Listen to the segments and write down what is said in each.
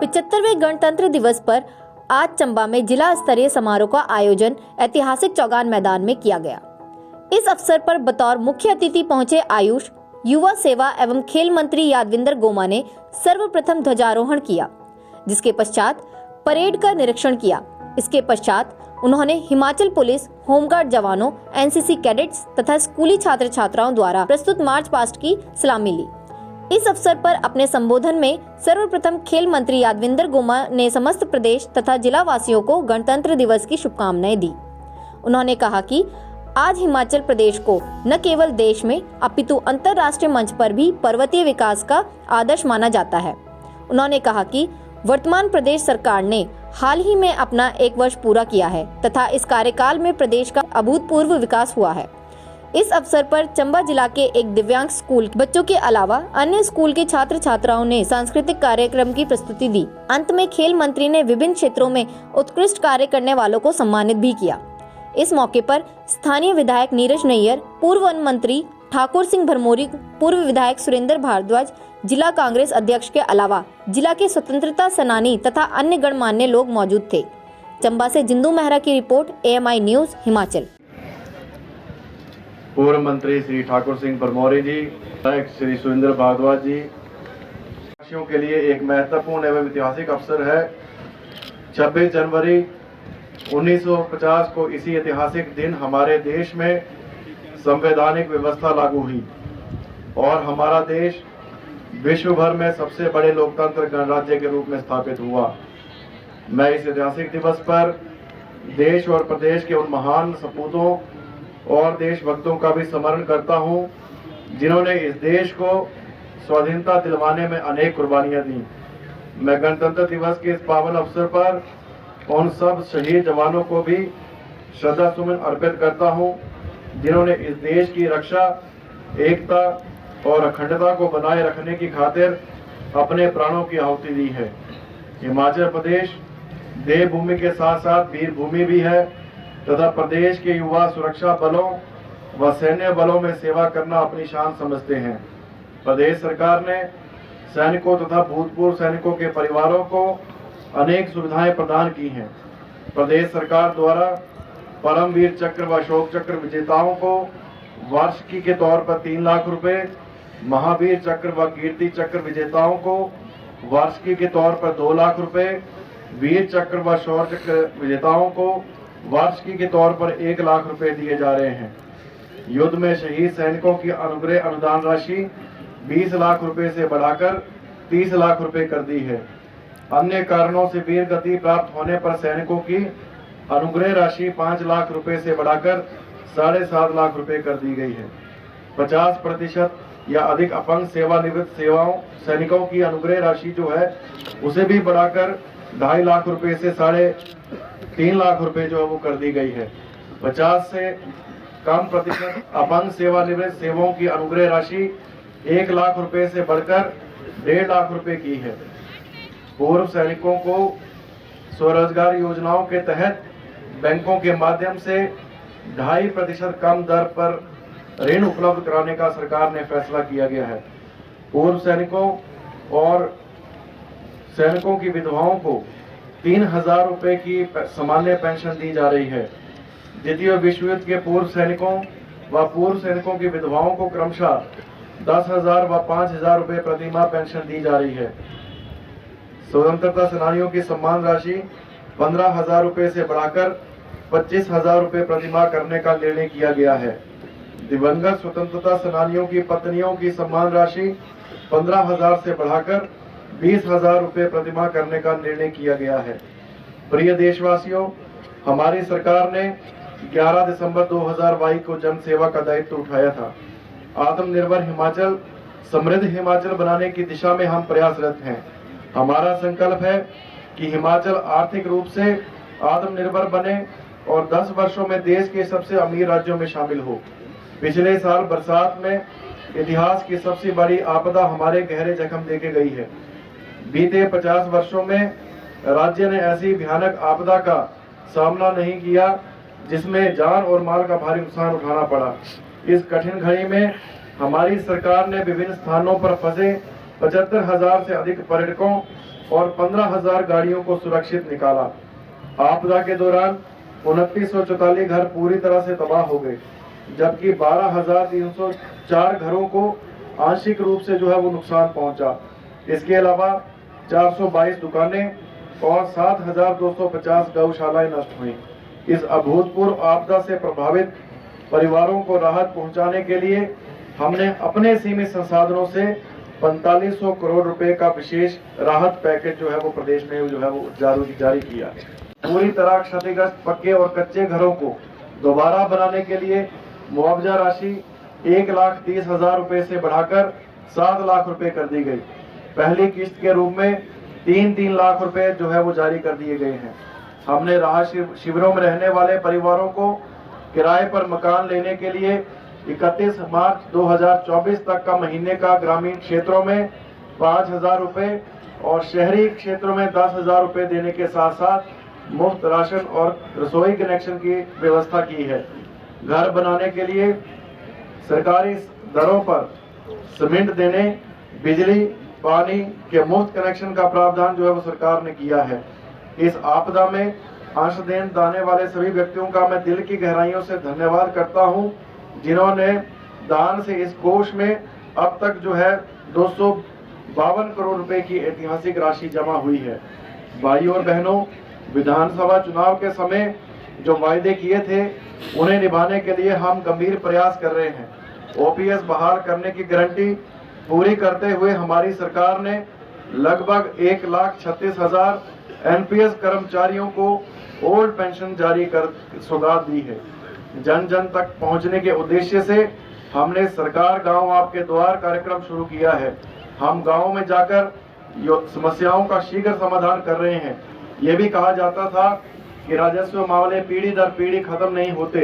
75वें गणतंत्र दिवस पर आज चंबा में जिला स्तरीय समारोह का आयोजन ऐतिहासिक चौगान मैदान में किया गया। इस अवसर पर बतौर मुख्य अतिथि पहुंचे आयुष, युवा सेवा एवं खेल मंत्री यादविंदर गोमा ने सर्वप्रथम ध्वजारोहण किया, जिसके पश्चात परेड का निरीक्षण किया। इसके पश्चात उन्होंने हिमाचल पुलिस, होमगार्ड जवानों, एनसीसी कैडेट्स तथा स्कूली छात्र छात्राओं द्वारा प्रस्तुत मार्च पास्ट की सलामी ली। इस अवसर पर अपने संबोधन में सर्वप्रथम खेल मंत्री यादविंदर गोमा ने समस्त प्रदेश तथा जिला वासियों को गणतंत्र दिवस की शुभकामनाएं दी। उन्होंने कहा कि आज हिमाचल प्रदेश को न केवल देश में अपितु अंतर्राष्ट्रीय मंच पर भी पर्वतीय विकास का आदर्श माना जाता है। उन्होंने कहा कि वर्तमान प्रदेश सरकार ने हाल ही में अपना 1 वर्ष पूरा किया है तथा इस कार्यकाल में प्रदेश का अभूतपूर्व विकास हुआ है। इस अवसर पर चंबा जिला के एक दिव्यांग स्कूल बच्चों के अलावा अन्य स्कूल के छात्र छात्राओं ने सांस्कृतिक कार्यक्रम की प्रस्तुति दी। अंत में खेल मंत्री ने विभिन्न क्षेत्रों में उत्कृष्ट कार्य करने वालों को सम्मानित भी किया। इस मौके पर स्थानीय विधायक नीरज नैयर, पूर्व वन मंत्री ठाकुर सिंह भरमौरी, पूर्व विधायक सुरेंद्र भारद्वाज, जिला कांग्रेस अध्यक्ष के अलावा जिला के स्वतंत्रता सेनानी तथा अन्य गणमान्य लोग मौजूद थे। चंबा से जिंदू मेहरा की रिपोर्ट, AMI न्यूज हिमाचल। पूर्व मंत्री श्री ठाकुर सिंह भरमौरी जी, विधायक श्री सुरेंद्र भारद्वाज जी, साथियों के लिए एक महत्वपूर्ण एवं ऐतिहासिक अवसर है। 26 जनवरी 1950 को इसी ऐतिहासिक दिन हमारे देश में संवैधानिक व्यवस्था लागू हुई और हमारा देश विश्व भर में सबसे बड़े लोकतंत्र गणराज्य के रूप में स्थापित हुआ। मैं इस ऐतिहासिक दिवस पर देश और प्रदेश के उन महान सपूतों और देशभक्तों का भी स्मरण करता हूं, जिन्होंने इस देश को स्वाधीनता दिलवाने में अनेक कुर्बानियां दी। मैं गणतंत्र दिवस के इस पावन अवसर पर उन सब शहीद जवानों को भी श्रद्धा सुमन अर्पित करता हूं, जिन्होंने इस देश की रक्षा, एकता और अखंडता को बनाए रखने की खातिर अपने प्राणों की आहुति दी है। हिमाचल प्रदेश देवभूमि के साथ साथ वीर भूमि भी है तथा प्रदेश के युवा सुरक्षा बलों व सैन्य बलों में सेवा करना अपनी शान समझते हैं। प्रदेश सरकार ने सैनिकों तथा भूतपूर्व सैनिकों के परिवारों को अनेक सुविधाएं प्रदान की हैं। प्रदेश सरकार द्वारा परमवीर चक्र व अशोक चक्र विजेताओं को वार्षिकी के तौर पर 3 लाख रुपए, महावीर चक्र व कीर्ति चक्र विजेताओं को वार्षिकी के तौर पर 2 लाख रुपए, वीर चक्र व शौर्य चक्र विजेताओं को वार्षिकी के तौर पर 1 लाख रुपए दिए जा रहे हैं। युद्ध में शहीद सैनिकों की अनुग्रह अनुदान राशि 20 लाख रुपए से बढ़ाकर 30 लाख रुपए कर दी है। अन्य कारणों से वीर गति प्राप्त होने पर सैनिकों की अनुग्रह राशि 5 लाख रुपए से बढ़ाकर 7.5 लाख रुपए कर दी गई है। 50% या अधिक अपंग सेवानिवृत्त सैनिकों की अनुग्रह राशि जो है उसे भी बढ़ाकर 2.5 लाख रुपए से 3.5 लाख रुपए जो है वो कर दी गई है। 50 से कम प्रतिशत अपंग सेवानिवृत्त सेवाओं की अनुग्रह राशि 1 लाख रुपए से बढ़कर 1.5 लाख रुपए की है। पूर्व सैनिकों को स्वरोजगार योजनाओं के तहत बैंकों के माध्यम से 2.5% कम दर पर ऋण उपलब्ध कराने का सरकार ने फैसला किया गया है। पूर्व सैनिकों और सैनिकों की विधवाओं को 3,000 रुपए की सामान्य पेंशन दी जा रही है। द्वितीय विश्व युद्ध के पूर्व सैनिकों व पूर्व सैनिकों की विधवाओं को क्रमशः 10,000 व 5,000 रुपए प्रति माह पेंशन दी जा रही है। स्वतंत्रता सेनानियों की सम्मान राशि 15,000 रुपए से बढ़ाकर 25,000 रुपए प्रति माह करने का निर्णय किया गया है। दिवंगत स्वतंत्रता सेनानियों की पत्नियों की सम्मान राशि 15,000 से बढ़ाकर 20,000 रुपए प्रति माह करने का निर्णय किया गया है। प्रिय देशवासियों, हमारी सरकार ने 11 दिसंबर 2022 को जन सेवा का दायित्व उठाया था। आत्मनिर्भर हिमाचल, समृद्ध हिमाचल बनाने की दिशा में हम प्रयासरत हैं। हमारा संकल्प है कि हिमाचल आर्थिक रूप से आत्मनिर्भर बने और 10 वर्षों में देश के सबसे अमीर राज्यों में शामिल हो। पिछले साल बरसात में इतिहास की सबसे बड़ी आपदा हमारे गहरे जख्म देके गई है। बीते 50 वर्षों में राज्य ने ऐसी भयानक आपदा का सामना नहीं किया जिसमें जान और माल का भारी नुकसान उठाना पड़ा। इस कठिन घड़ी में हमारी सरकार ने विभिन्न स्थानों पर फंसे 75,000 से अधिक पर्यटकों, और 15,000 गाड़ियों को सुरक्षित निकाला। आपदा के दौरान 2944 घर पूरी तरह से तबाह हो गए, जबकि 12,304 घरों को आंशिक रूप से जो है वो नुकसान पहुंचा। इसके अलावा 422 दुकानें और 7,250 गौशालाएं नष्ट हुई। इस अभूतपूर्व आपदा से प्रभावित परिवारों को राहत पहुंचाने के लिए हमने अपने सीमित संसाधनों से 4500 करोड़ रुपए का विशेष राहत पैकेज जो है वो प्रदेश में जो है वो जारी किया। पूरी तरह क्षतिग्रस्त पक्के और कच्चे घरों को दोबारा बनाने के लिए मुआवजा राशि 1,30,000 रुपए से बढ़ाकर 7 लाख रुपए कर दी गई। पहली किस्त के रूप में 3-3 लाख रुपए जो है वो जारी कर दिए गए हैं। हमने राहत शिविरों में रहने वाले परिवारों को किराए पर मकान लेने के लिए 31 मार्च 2024 तक का महीने का ग्रामीण क्षेत्रों में 5,000 रुपए और शहरी क्षेत्रों में 10,000 रुपए देने के साथ साथ मुफ्त राशन और रसोई कनेक्शन की व्यवस्था की है। घर बनाने के लिए सरकारी दरों पर सीमेंट देने, बिजली पानी के मुफ्त कनेक्शन का प्रावधान जो है वो सरकार ने किया है। इस आपदा में अंशदान देने वाले सभी व्यक्तियों का मैं दिल की गहराइयों से धन्यवाद करता हूं, जिन्होंने दान से इस कोष में अब तक जो है 252 करोड़ रुपए की ऐतिहासिक राशि जमा हुई है। भाइयों और बहनों, विधानसभा चुनाव के समय जो वायदे किए थे उन्हें निभाने के लिए हम गंभीर प्रयास कर रहे हैं। ओपीएस बहाल करने की गारंटी पूरी करते हुए हमारी सरकार ने लगभग 1,36,000 एनपीएस कर्मचारियों को ओल्ड पेंशन जारी कर सौगात दी है। जन जन तक पहुंचने के उद्देश्य से हमने सरकार गांव आपके द्वार कार्यक्रम शुरू किया है। हम गांव में जाकर समस्याओं का शीघ्र समाधान कर रहे हैं। ये भी कहा जाता था कि राजस्व मामले पीढ़ी दर पीढ़ी खत्म नहीं होते।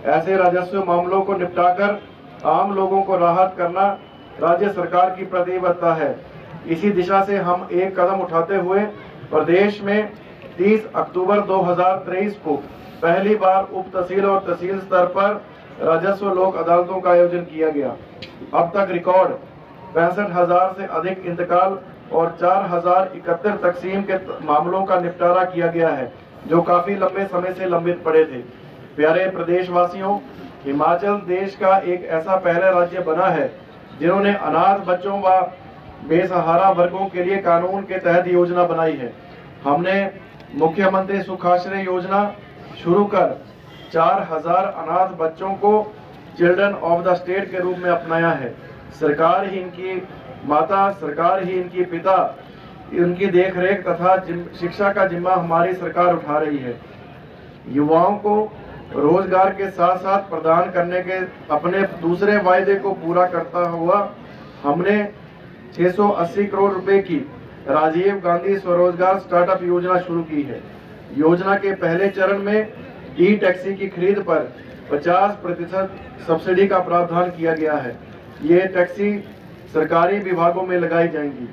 ऐसे राजस्व मामलों को निपटाकर आम लोगों को राहत करना राज्य सरकार की प्रतिबद्धता है। इसी दिशा से हम एक कदम उठाते हुए प्रदेश में 30 अक्टूबर 2023 को पहली बार उप तहसील और तहसील स्तर पर राजस्व लोक अदालतों का आयोजन किया गया। अब तक रिकॉर्ड 65,000 से अधिक इंतकाल और 4,071 तकसीम के मामलों का निपटारा किया गया है, जो काफी लंबे समय से लंबित पड़े थे। प्यारे प्रदेशवासियों, हिमाचल देश का एक ऐसा पहला राज्य बना है जिन्होंने अनाथ बच्चों व बेसहारा वर्गों के लिए कानून के तहत योजना बनाई है। हमने मुख्यमंत्री सुखाश्रय योजना शुरू कर 4,000 अनाथ बच्चों को चिल्ड्रन ऑफ द स्टेट के रूप में अपनाया है। सरकार ही इनकी माता, सरकार ही इनकी पिता, इनकी देखरेख तथा शिक्षा का जिम्मा हमारी सरकार उठा रही है। युवाओं को रोजगार के साथ साथ प्रदान करने के अपने दूसरे वायदे को पूरा करता हुआ हमने 680 करोड़ रुपए की राजीव गांधी स्वरोजगार स्टार्टअप योजना शुरू की है। योजना के पहले चरण में ई टैक्सी की खरीद पर 50% सब्सिडी का प्रावधान किया गया है। ये टैक्सी सरकारी विभागों में लगाई जाएंगी।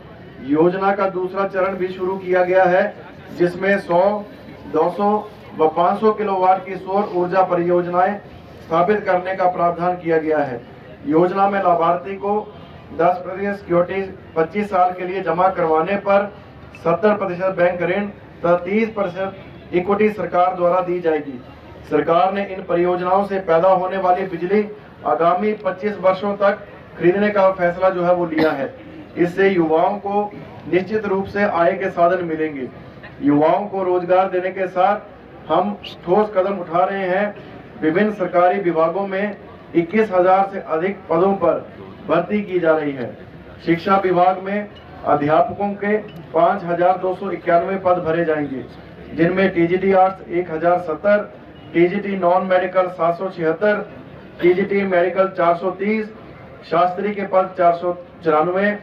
योजना का दूसरा चरण भी शुरू किया गया है, जिसमें 100, 200 व 500 किलोवाट की सौर ऊर्जा परियोजनाएं स्थापित करने का प्रावधान किया गया है। योजना में लाभार्थी को 10% सिक्योरिटी 25 साल के लिए जमा करवाने पर 70% बैंक ऋण तथा 30% इक्विटी सरकार द्वारा दी जाएगी। सरकार ने इन परियोजनाओं से पैदा होने वाली बिजली आगामी 25 वर्षों तक खरीदने का फैसला जो है वो लिया है। इससे युवाओं को निश्चित रूप से आय के साधन मिलेंगे। युवाओं को रोजगार देने के साथ हम ठोस कदम उठा रहे हैं। विभिन्न सरकारी विभागों में 21,000 से अधिक पदों पर भर्ती की जा रही है। शिक्षा विभाग में अध्यापकों के 5,291 पद भरे जाएंगे, जिनमें TGT arts 1,070, TGT non medical 776, TGT medical 430, Shastri के पद 494,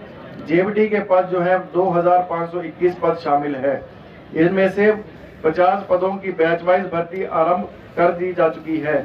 जेबीटी के पद जो है 2,521 पद शामिल है। इनमें से 50 पदों की बैच वाइज भर्ती आरंभ कर दी जा चुकी है।